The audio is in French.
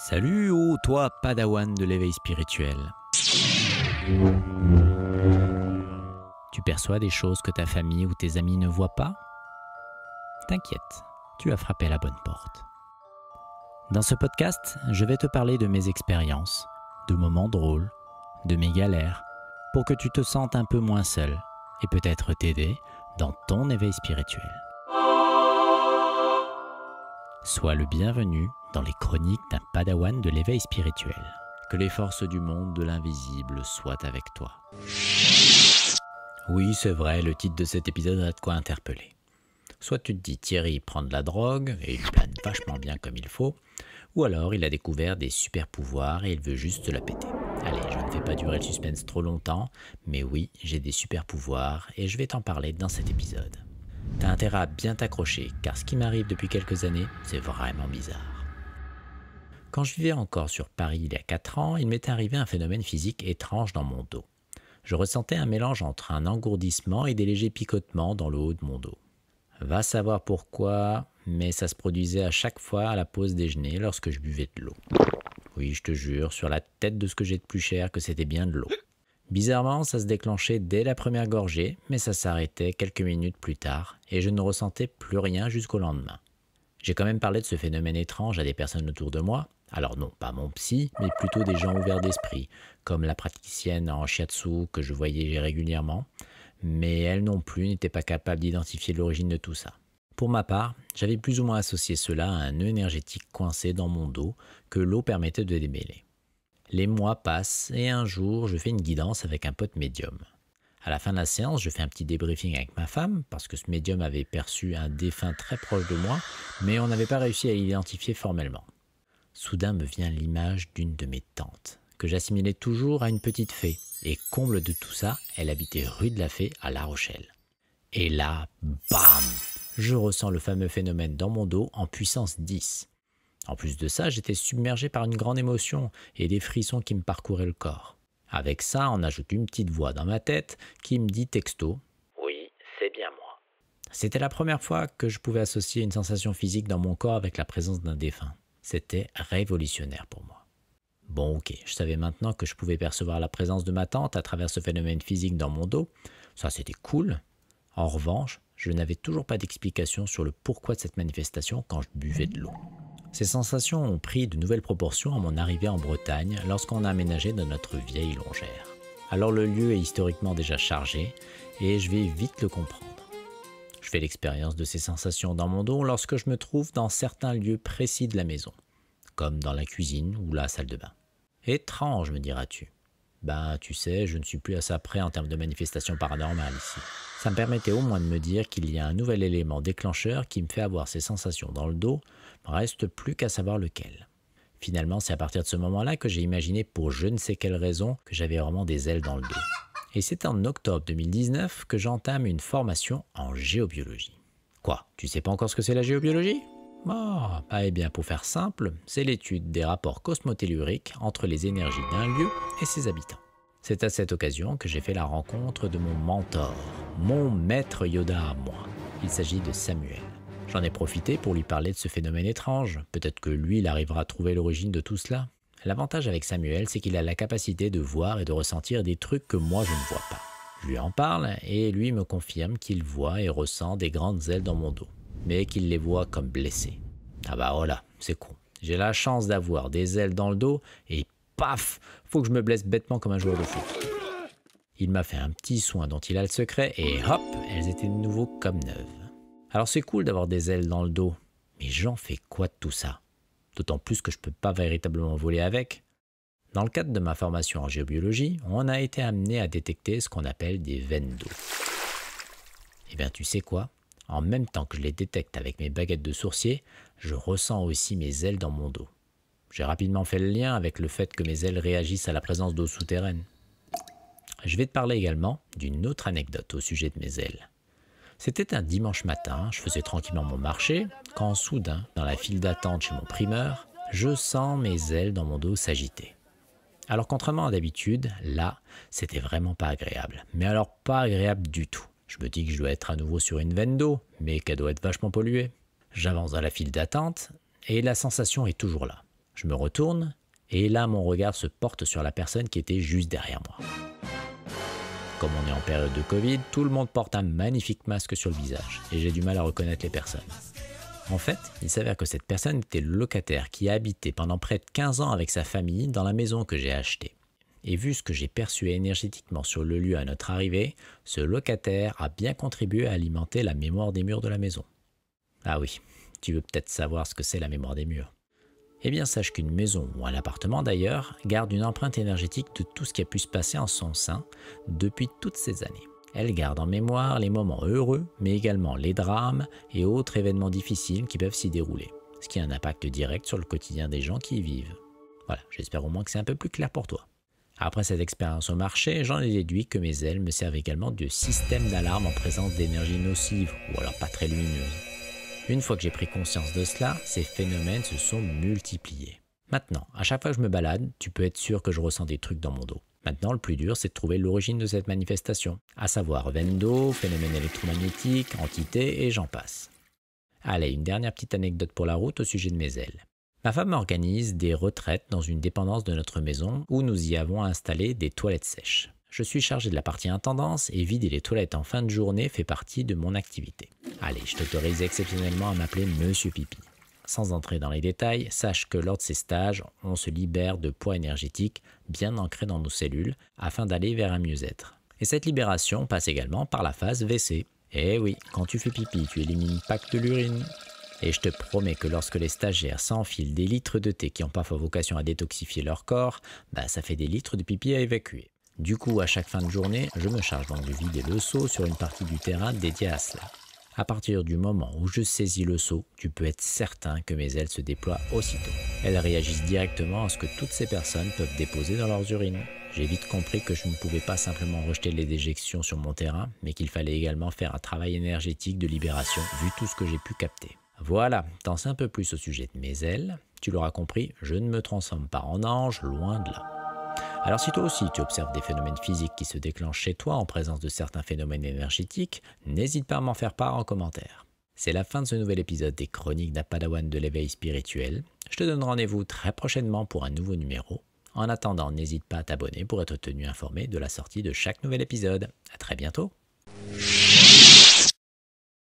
Salut, ô toi, padawan de l'éveil spirituel. Tu perçois des choses que ta famille ou tes amis ne voient pas? T'inquiète, tu as frappé à la bonne porte. Dans ce podcast, je vais te parler de mes expériences, de moments drôles, de mes galères, pour que tu te sentes un peu moins seul et peut-être t'aider dans ton éveil spirituel. Sois le bienvenu dans les chroniques d'un padawan de l'éveil spirituel. Que les forces du monde de l'invisible soient avec toi. Oui, c'est vrai, le titre de cet épisode a de quoi interpeller. Soit tu te dis Thierry prend de la drogue et il plane vachement bien comme il faut, ou alors il a découvert des super pouvoirs et il veut juste se la péter. Allez, je ne fais pas durer le suspense trop longtemps, mais oui, j'ai des super pouvoirs et je vais t'en parler dans cet épisode. T'as intérêt à bien t'accrocher, car ce qui m'arrive depuis quelques années, c'est vraiment bizarre. Quand je vivais encore sur Paris il y a 4 ans, il m'était arrivé un phénomène physique étrange dans mon dos. Je ressentais un mélange entre un engourdissement et des légers picotements dans le haut de mon dos. Va savoir pourquoi, mais ça se produisait à chaque fois à la pause déjeuner lorsque je buvais de l'eau. Oui, je te jure, sur la tête de ce que j'ai de plus cher, que c'était bien de l'eau. Bizarrement, ça se déclenchait dès la première gorgée, mais ça s'arrêtait quelques minutes plus tard, et je ne ressentais plus rien jusqu'au lendemain. J'ai quand même parlé de ce phénomène étrange à des personnes autour de moi, alors non, pas mon psy, mais plutôt des gens ouverts d'esprit, comme la praticienne en shiatsu que je voyais régulièrement, mais elle non plus n'était pas capable d'identifier l'origine de tout ça. Pour ma part, j'avais plus ou moins associé cela à un nœud énergétique coincé dans mon dos que l'eau permettait de démêler. Les mois passent et un jour, je fais une guidance avec un pote médium. À la fin de la séance, je fais un petit débriefing avec ma femme parce que ce médium avait perçu un défunt très proche de moi, mais on n'avait pas réussi à l'identifier formellement. Soudain me vient l'image d'une de mes tantes, que j'assimilais toujours à une petite fée, et comble de tout ça, elle habitait rue de la Fée à La Rochelle. Et là, bam! Je ressens le fameux phénomène dans mon dos en puissance 10. En plus de ça, j'étais submergé par une grande émotion et des frissons qui me parcouraient le corps. Avec ça, on ajoute une petite voix dans ma tête qui me dit texto « Oui, c'est bien moi ». C'était la première fois que je pouvais associer une sensation physique dans mon corps avec la présence d'un défunt. C'était révolutionnaire pour moi. Bon ok, je savais maintenant que je pouvais percevoir la présence de ma tante à travers ce phénomène physique dans mon dos. Ça, c'était cool. En revanche, je n'avais toujours pas d'explication sur le pourquoi de cette manifestation quand je buvais de l'eau. Ces sensations ont pris de nouvelles proportions à mon arrivée en Bretagne lorsqu'on a aménagé dans notre vieille longère. Alors le lieu est historiquement déjà chargé et je vais vite le comprendre. Je fais l'expérience de ces sensations dans mon dos lorsque je me trouve dans certains lieux précis de la maison, comme dans la cuisine ou la salle de bain. Étrange, me diras-tu. Ben, tu sais, je ne suis plus à ça près en termes de manifestations paranormales ici. Ça me permettait au moins de me dire qu'il y a un nouvel élément déclencheur qui me fait avoir ces sensations dans le dos, reste plus qu'à savoir lequel. Finalement, c'est à partir de ce moment-là que j'ai imaginé pour je ne sais quelle raison que j'avais vraiment des ailes dans le dos. Et c'est en octobre 2019 que j'entame une formation en géobiologie. Quoi, tu sais pas encore ce que c'est la géobiologie ? Eh bien, pour faire simple, c'est l'étude des rapports cosmotelluriques entre les énergies d'un lieu et ses habitants. C'est à cette occasion que j'ai fait la rencontre de mon mentor, mon maître Yoda à moi. Il s'agit de Samuel. J'en ai profité pour lui parler de ce phénomène étrange. Peut-être que lui, il arrivera à trouver l'origine de tout cela. L'avantage avec Samuel, c'est qu'il a la capacité de voir et de ressentir des trucs que moi je ne vois pas. Je lui en parle et lui me confirme qu'il voit et ressent des grandes ailes dans mon dos, mais qu'il les voit comme blessées. Ah bah voilà, c'est con. J'ai la chance d'avoir des ailes dans le dos et paf, faut que je me blesse bêtement comme un joueur de foot. Il m'a fait un petit soin dont il a le secret et hop, elles étaient de nouveau comme neuves. Alors c'est cool d'avoir des ailes dans le dos, mais j'en fais quoi de tout ça? D'autant plus que je ne peux pas véritablement voler avec. Dans le cadre de ma formation en géobiologie, on a été amené à détecter ce qu'on appelle des veines d'eau. Eh bien tu sais quoi? En même temps que je les détecte avec mes baguettes de sourcier, je ressens aussi mes ailes dans mon dos. J'ai rapidement fait le lien avec le fait que mes ailes réagissent à la présence d'eau souterraine. Je vais te parler également d'une autre anecdote au sujet de mes ailes. C'était un dimanche matin, je faisais tranquillement mon marché, quand soudain, dans la file d'attente chez mon primeur, je sens mes ailes dans mon dos s'agiter. Alors contrairement à d'habitude, là, c'était vraiment pas agréable. Mais alors pas agréable du tout. Je me dis que je dois être à nouveau sur une veine d'eau, mais qu'elle doit être vachement polluée. J'avance dans la file d'attente, et la sensation est toujours là. Je me retourne et là mon regard se porte sur la personne qui était juste derrière moi. Comme on est en période de Covid, tout le monde porte un magnifique masque sur le visage et j'ai du mal à reconnaître les personnes. En fait, il s'avère que cette personne était le locataire qui a habité pendant près de 15 ans avec sa famille dans la maison que j'ai achetée. Et vu ce que j'ai perçu énergétiquement sur le lieu à notre arrivée, ce locataire a bien contribué à alimenter la mémoire des murs de la maison. Ah oui, tu veux peut-être savoir ce que c'est la mémoire des murs. Eh bien sache qu'une maison, ou un appartement d'ailleurs, garde une empreinte énergétique de tout ce qui a pu se passer en son sein depuis toutes ces années. Elle garde en mémoire les moments heureux, mais également les drames et autres événements difficiles qui peuvent s'y dérouler, ce qui a un impact direct sur le quotidien des gens qui y vivent. Voilà, j'espère au moins que c'est un peu plus clair pour toi. Après cette expérience au marché, j'en ai déduit que mes ailes me servent également de système d'alarme en présence d'énergie nocive, ou alors pas très lumineuse. Une fois que j'ai pris conscience de cela, ces phénomènes se sont multipliés. Maintenant, à chaque fois que je me balade, tu peux être sûr que je ressens des trucs dans mon dos. Maintenant, le plus dur, c'est de trouver l'origine de cette manifestation, à savoir veine d'eau, phénomène électromagnétique, entité et j'en passe. Allez, une dernière petite anecdote pour la route au sujet de mes ailes. Ma femme organise des retraites dans une dépendance de notre maison où nous y avons installé des toilettes sèches. Je suis chargé de la partie intendance et vider les toilettes en fin de journée fait partie de mon activité. Allez, je t'autorise exceptionnellement à m'appeler Monsieur Pipi. Sans entrer dans les détails, sache que lors de ces stages, on se libère de poids énergétique bien ancré dans nos cellules afin d'aller vers un mieux-être. Et cette libération passe également par la phase WC. Eh oui, quand tu fais pipi, tu élimines pas que de l'urine. Et je te promets que lorsque les stagiaires s'enfilent des litres de thé qui ont parfois vocation à détoxifier leur corps, ça fait des litres de pipi à évacuer. Du coup, à chaque fin de journée, je me charge donc de vider le seau sur une partie du terrain dédiée à cela. À partir du moment où je saisis le seau, tu peux être certain que mes ailes se déploient aussitôt. Elles réagissent directement à ce que toutes ces personnes peuvent déposer dans leurs urines. J'ai vite compris que je ne pouvais pas simplement rejeter les déjections sur mon terrain, mais qu'il fallait également faire un travail énergétique de libération, vu tout ce que j'ai pu capter. Voilà, t'en sais un peu plus au sujet de mes ailes. Tu l'auras compris, je ne me transforme pas en ange, loin de là. Alors si toi aussi tu observes des phénomènes physiques qui se déclenchent chez toi en présence de certains phénomènes énergétiques, n'hésite pas à m'en faire part en commentaire. C'est la fin de ce nouvel épisode des Chroniques d'un Padawan de l'éveil spirituel. Je te donne rendez-vous très prochainement pour un nouveau numéro. En attendant, n'hésite pas à t'abonner pour être tenu informé de la sortie de chaque nouvel épisode. À très bientôt.